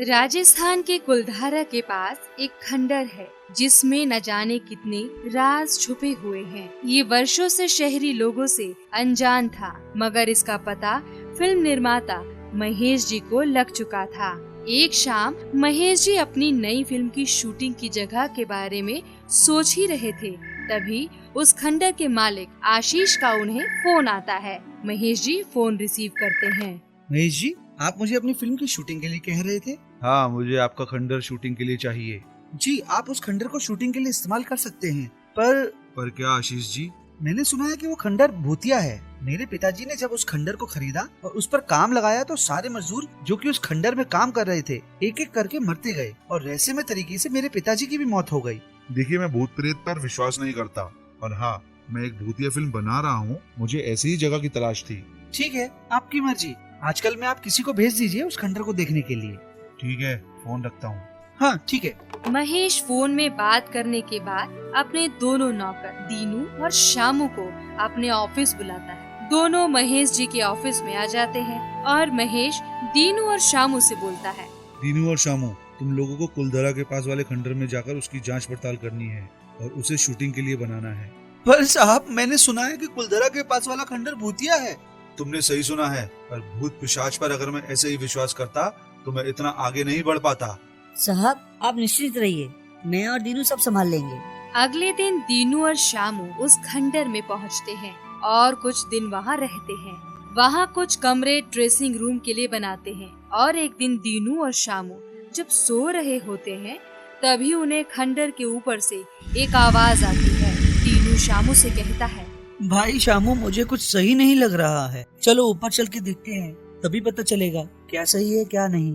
राजस्थान के कुलधारा के पास एक खंडर है जिसमें न जाने कितने राज छुपे हुए हैं। ये वर्षों से शहरी लोगों से अनजान था, मगर इसका पता फिल्म निर्माता महेश जी को लग चुका था। एक शाम महेश जी अपनी नई फिल्म की शूटिंग की जगह के बारे में सोच ही रहे थे, तभी उस खंडर के मालिक आशीष का उन्हें फोन आता है। महेश जी फोन रिसीव करते हैं। महेश जी, आप मुझे अपनी फिल्म की शूटिंग के लिए कह रहे थे? हाँ, मुझे आपका खंडर शूटिंग के लिए चाहिए। जी, आप उस खंडर को शूटिंग के लिए इस्तेमाल कर सकते हैं, पर क्या आशीष जी? मैंने सुना है कि वो खंडर भूतिया है। मेरे पिताजी ने जब उस खंडर को खरीदा और उस पर काम लगाया तो सारे मजदूर जो कि उस खंडर में काम कर रहे थे एक एक करके मरते गए और रहस्यमय तरीके से मेरे पिताजी की भी मौत हो गई। देखिए, मैं भूत प्रेत पर विश्वास नहीं करता, और हाँ, मैं एक भूतिया फिल्म बना रहा हूँ। मुझे ऐसी ही जगह की तलाश थी। ठीक है, आपकी मर्जी। आजकल में आप किसी को भेज दीजिए उस खंडर को देखने के लिए। ठीक है, फोन रखता हूँ। हाँ, ठीक है। महेश फोन में बात करने के बाद अपने दोनों नौकर दीनू और शामू को अपने ऑफिस बुलाता है। दोनों महेश जी के ऑफिस में आ जाते हैं और महेश दीनू और शामू से बोलता है। दीनू और शामू, तुम लोगों को कुलधरा के पास वाले खंडर में जाकर उसकी जांच पड़ताल करनी है और उसे शूटिंग के लिए बनाना है। पर साहब, मैंने सुना है कि कुलधरा के पास वाला खंडर भूतिया है। तुमने सही सुना है, पर भूत पिशाच पर अगर मैं ऐसे ही विश्वास करता तो मैं इतना आगे नहीं बढ़ पाता। साहब, आप निश्चित रहिए, मैं और दीनू सब संभाल लेंगे। अगले दिन दीनू और शामू उस खंडर में पहुंचते हैं और कुछ दिन वहां रहते हैं। वहां कुछ कमरे ड्रेसिंग रूम के लिए बनाते हैं और एक दिन दीनू और शामू जब सो रहे होते हैं तभी उन्हें खंडर के ऊपर से एक आवाज आती है। दीनू शामू से कहता है, भाई शामू, मुझे कुछ सही नहीं लग रहा है, चलो ऊपर चल के देखते हैं, तभी पता चलेगा क्या सही है क्या नहीं।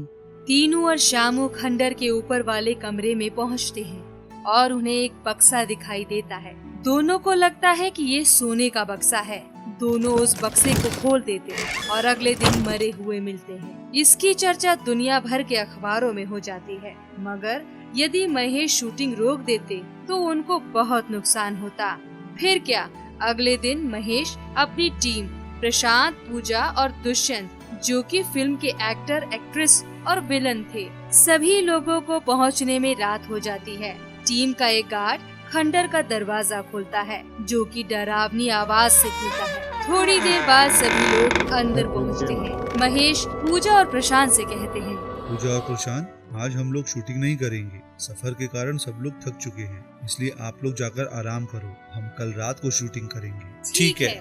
दीनू और शामू खंडर के ऊपर वाले कमरे में पहुंचते हैं और उन्हें एक बक्सा दिखाई देता है। दोनों को लगता है कि ये सोने का बक्सा है। दोनों उस बक्से को खोल देते हैं और अगले दिन मरे हुए मिलते हैं। इसकी चर्चा दुनिया भर के अखबारों में हो जाती है, मगर यदि महेश शूटिंग रोक देते तो उनको बहुत नुकसान होता। फिर क्या, अगले दिन महेश अपनी टीम प्रशांत, पूजा और दुष्यंत, जो कि फिल्म के एक्टर, एक्ट्रेस और विलन थे, सभी लोगों को पहुंचने में रात हो जाती है। टीम का एक गार्ड खंडर का दरवाजा खोलता है, जो कि डरावनी आवाज से खुलता है। थोड़ी देर बाद सभी लोग अंदर पहुंचते हैं। महेश पूजा और प्रशांत से कहते हैं, पूजा और प्रशांत, आज हम लोग शूटिंग नहीं करेंगे। सफर के कारण सब लोग थक चुके हैं, इसलिए आप लोग जाकर आराम करो। हम कल रात को शूटिंग करेंगे। ठीक है।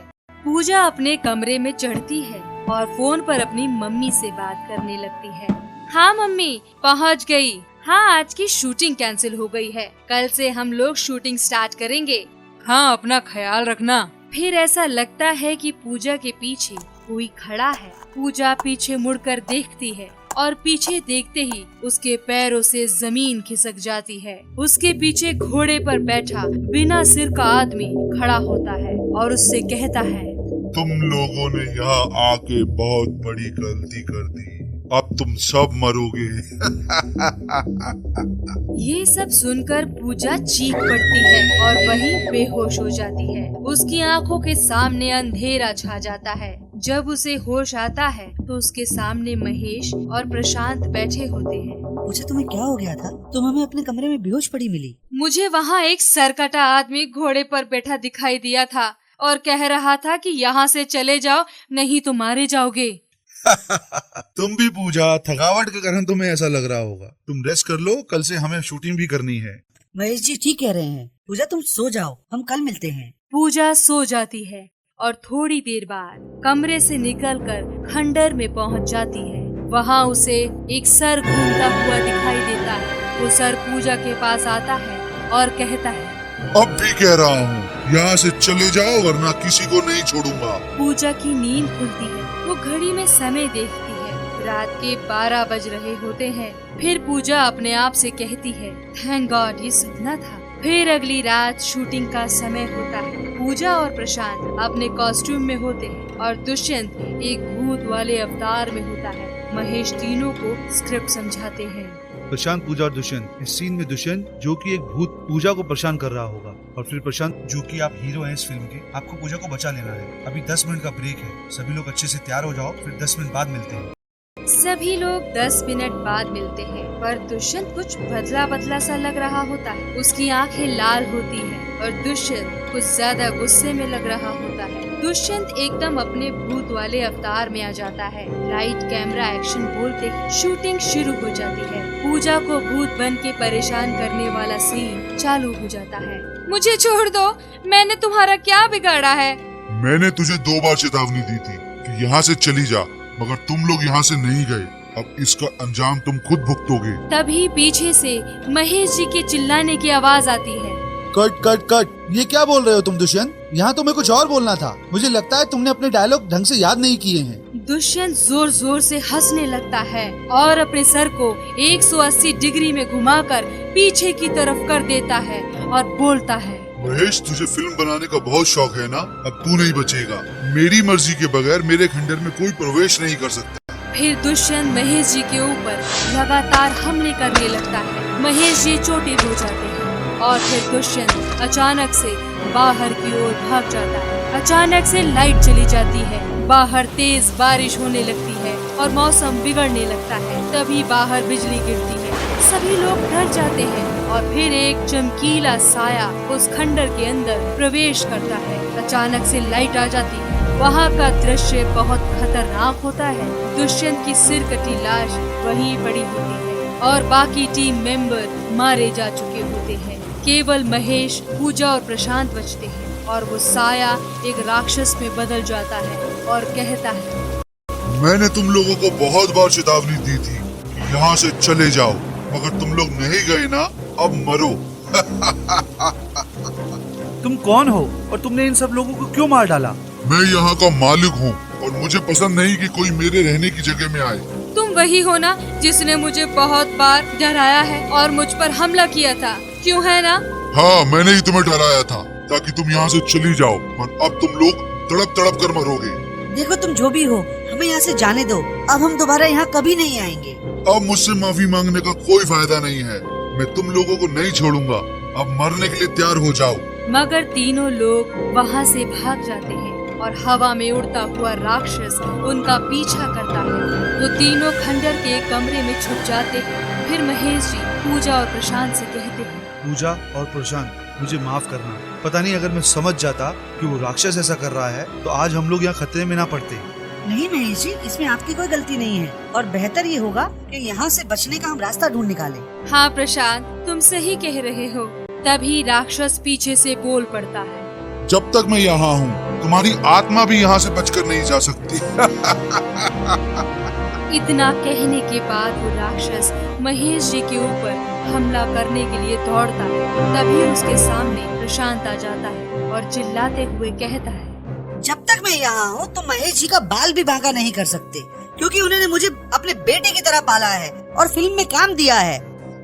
पूजा अपने कमरे में चढ़ती है और फोन पर अपनी मम्मी से बात करने लगती है। हाँ मम्मी, पहुँच गई। हाँ, आज की शूटिंग कैंसिल हो गई है। कल से हम लोग शूटिंग स्टार्ट करेंगे। हाँ, अपना ख्याल रखना। फिर ऐसा लगता है कि पूजा के पीछे कोई खड़ा है। पूजा पीछे मुड़कर देखती है और पीछे देखते ही उसके पैरों से जमीन खिसक जाती है। उसके पीछे घोड़े पर बैठा बिना सिर का आदमी खड़ा होता है और उससे कहता है, तुम लोगों ने यहाँ आके बहुत बड़ी गलती कर दी, अब तुम सब मरोगे। ये सब सुनकर पूजा चीख पड़ती है और वहीं बेहोश हो जाती है। उसकी आंखों के सामने अंधेरा छा जाता है। जब उसे होश आता है तो उसके सामने महेश और प्रशांत बैठे होते हैं। पूजा, तुम्हें क्या हो गया था? तुम हमें अपने कमरे में बेहोश पड़ी मिली। मुझे वहाँ एक सरकटा आदमी घोड़े पर बैठा दिखाई दिया था और कह रहा था कि यहाँ से चले जाओ, नहीं तो मारे जाओगे। तुम भी पूजा, थकावट के कारण तुम्हें ऐसा लग रहा होगा। तुम रेस्ट कर लो, कल से हमें शूटिंग भी करनी है। महेश जी ठीक कह रहे हैं। पूजा, तुम सो जाओ, हम कल मिलते हैं। पूजा सो जाती है और थोड़ी देर बाद कमरे से निकलकर खंडर में पहुंच जाती है। वहां उसे एक सर घूमता हुआ दिखाई देता है। वो सर पूजा के पास आता है और कहता है, अब भी कह रहा हूँ, यहाँ से चले जाओ वरना किसी को नहीं छोड़ूंगा। पूजा की नींद खुलती है। वो घड़ी में समय देखती है। रात के 12 बज रहे होते हैं। फिर पूजा अपने आप से कहती है, थैंक गॉड, ये सपना था। फिर अगली रात शूटिंग का समय होता है। पूजा और प्रशांत अपने कॉस्ट्यूम में होते हैं और दुष्यंत एक भूत वाले अवतार में होता है। महेश तीनों को स्क्रिप्ट समझाते हैं। प्रशांत, पूजा और दुष्यंत। इस सीन में दुष्यंत जो कि एक भूत पूजा को परेशान कर रहा होगा, और फिर प्रशांत जो कि आप हीरो हैं इस फिल्म के, आपको पूजा को बचा लेना है। अभी 10 मिनट का ब्रेक है। सभी लोग अच्छे से तैयार हो जाओ, फिर 10 मिनट बाद मिलते हैं। सभी लोग 10 मिनट बाद मिलते हैं, पर दुष्यंत कुछ बदला बदला सा लग रहा होता है। उसकी आंखें लाल होती हैं और दुष्यंत कुछ ज्यादा गुस्से में लग रहा होता है। दुष्यंत एकदम अपने भूत वाले अवतार में आ जाता है। लाइट कैमरा एक्शन बोलते ही शूटिंग शुरू हो जाती है। पूजा को भूत बन के परेशान करने वाला सीन चालू हो जाता है। मुझे छोड़ दो, मैंने तुम्हारा क्या बिगाड़ा है? मैंने तुझे 2 बार चेतावनी दी थी कि यहाँ से चली जा, मगर तुम लोग यहाँ से नहीं गए। अब इसका अंजाम तुम खुद भुगतोगे। तभी पीछे से महेश जी के चिल्लाने की आवाज आती है। कट कट कट, ये क्या बोल रहे हो तुम दुष्यंत? यहाँ तुम्हें कुछ और बोलना था। मुझे लगता है तुमने अपने डायलॉग ढंग से याद नहीं किए हैं। दुष्यंत जोर जोर से हंसने लगता है और अपने सर को 180 डिग्री में घुमाकर पीछे की तरफ कर देता है और बोलता है, महेश, तुझे फिल्म बनाने का बहुत शौक है ना? अब तू नहीं बचेगा। मेरी मर्जी के बगैर मेरे खंडर में कोई प्रवेश नहीं कर सकता। फिर दुष्यंत महेश जी के ऊपर लगातार हमले करने लगता है। महेश जी चोटिल हो जाते हैं और फिर दुष्यंत अचानक से बाहर की ओर भाग जाता है। अचानक से लाइट चली जाती है, बाहर तेज बारिश होने लगती है और मौसम बिगड़ने लगता है। तभी बाहर बिजली गिरती है, सभी लोग डर जाते हैं और फिर एक चमकीला साया उस खंडर के अंदर प्रवेश करता है। अचानक से लाइट आ जाती है। वहाँ का दृश्य बहुत खतरनाक होता है। दुष्यंत की सिर कटी लाश वहीं पड़ी होती है और बाकी टीम मेंबर मारे जा चुके होते हैं। केवल महेश, पूजा और प्रशांत बचते हैं और वो साया एक राक्षस में बदल जाता है और कहता है, मैंने तुम लोगों को बहुत बार चेतावनी दी थी कि यहाँ से चले जाओ, मगर तुम लोग नहीं गए ना, अब मरो। तुम कौन हो और तुमने इन सब लोगों को क्यों मार डाला? मैं यहाँ का मालिक हूँ और मुझे पसंद नहीं कि कोई मेरे रहने की जगह में आए। तुम वही हो ना जिसने मुझे बहुत बार डराया है और मुझ पर हमला किया था, क्यों है ना? हाँ, मैंने ही तुम्हें डराया था ताकि तुम यहाँ से चली जाओ, पर अब तुम लोग तड़प तड़प कर मरोगे। देखो तुम जो भी हो, हमें यहाँ से जाने दो। अब हम दोबारा यहाँ कभी नहीं आएंगे। अब मुझसे माफी मांगने का कोई फायदा नहीं है। मैं तुम लोगों को नहीं छोड़ूंगा। अब मरने के लिए तैयार हो जाओ। मगर तीनों लोग वहाँ से भाग जाते हैं और हवा में उड़ता हुआ राक्षस उनका पीछा करता है। वो तीनों खंडर के एक कमरे में छुप जाते हैं। फिर महेश जी पूजा और प्रशांत से कहते हैं, पूजा और प्रशांत, मुझे माफ करना। पता नहीं, अगर मैं समझ जाता कि वो राक्षस ऐसा कर रहा है तो आज हम लोग यहाँ खतरे में ना पड़ते। नहीं महेश जी, इसमें आपकी कोई गलती नहीं है और बेहतर ये होगा कि यहाँ से बचने का हम रास्ता ढूंढ निकालें। हाँ प्रशांत, तुम सही कह रहे हो। तभी राक्षस पीछे से बोल पड़ता है, जब तक मैं यहाँ हूँ, तुम्हारी आत्मा भी यहाँ से बचकर नहीं जा सकती। इतना कहने के बाद वो राक्षस महेश जी के ऊपर हमला करने के लिए दौड़ता है। तभी उसके सामने प्रशांत आ जाता है और चिल्लाते हुए कहता है, जब तक मैं यहाँ हूँ तो महेश जी का बाल भी बांका नहीं कर सकते, क्योंकि उन्होंने मुझे अपने बेटे की तरह पाला है और फिल्म में काम दिया है।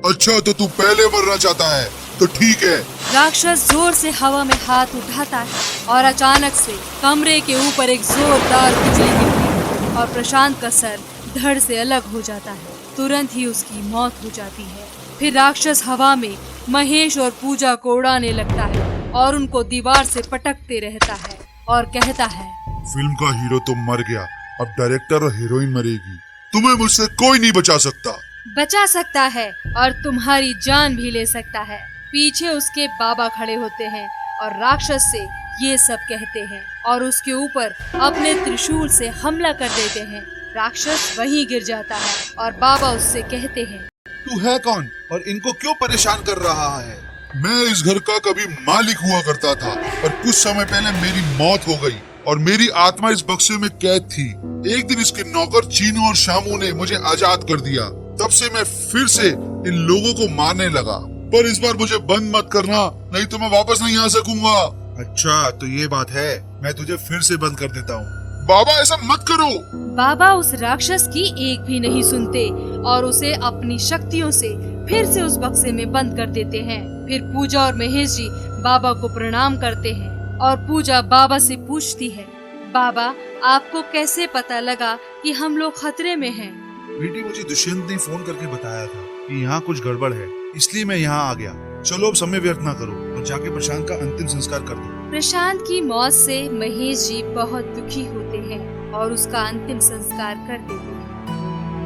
अच्छा, तो तू पहले मरना चाहता है तो ठीक है। राक्षस जोर से हवा में हाथ उठाता है और अचानक से कमरे के ऊपर एक जोरदार बिजली गिरती है और प्रशांत का सर धड़ से अलग हो जाता है। तुरंत ही उसकी मौत हो जाती है। फिर राक्षस हवा में महेश और पूजा को उड़ाने लगता है और उनको दीवार से पटकते रहता है और कहता है, फिल्म का हीरो तो मर गया, अब डायरेक्टर और हीरोइन मरेगी। तुम्हें मुझसे कोई नहीं बचा सकता। बचा सकता है और तुम्हारी जान भी ले सकता है। पीछे उसके बाबा खड़े होते हैं और राक्षस से ये सब कहते हैं और उसके ऊपर अपने त्रिशूल से हमला कर देते हैं। राक्षस वहीं गिर जाता है और बाबा उससे कहते हैं, तू है कौन और इनको क्यों परेशान कर रहा है? मैं इस घर का कभी मालिक हुआ करता था, पर कुछ समय पहले मेरी मौत हो गई और मेरी आत्मा इस बक्से में कैद थी। एक दिन इसके नौकर चीनू और शामू ने मुझे आजाद कर दिया। तब से मैं फिर से इन लोगों को मारने लगा, पर इस बार मुझे बंद मत करना, नहीं तो मैं वापस नहीं आ सकूंगा। अच्छा, तो ये बात है, मैं तुझे फिर से बंद कर देता हूँ। बाबा, ऐसा मत करो। बाबा उस राक्षस की एक भी नहीं सुनते और उसे अपनी शक्तियों से फिर से उस बक्से में बंद कर देते हैं। फिर पूजा और महेश जी बाबा को प्रणाम करते हैं और पूजा बाबा से पूछती है, बाबा, आपको कैसे पता लगा कि हम लोग खतरे में हैं? बेटी, मुझे दुष्यंत ने फोन करके बताया था कि यहाँ कुछ गड़बड़ है, इसलिए मैं यहाँ आ गया। चलो अब समय व्यर्थ ना करो और जाके प्रशांत का अंतिम संस्कार कर दो। प्रशांत की मौत से महेश जी बहुत दुखी होते हैं और उसका अंतिम संस्कार कर देते हैं।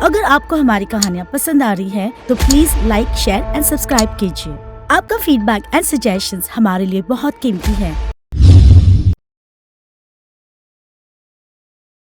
अगर आपको हमारी कहानियाँ पसंद आ रही है तो please like, share and subscribe कीजिए। आपका फीडबैक एंड सजेशंस हमारे लिए बहुत कीमती है।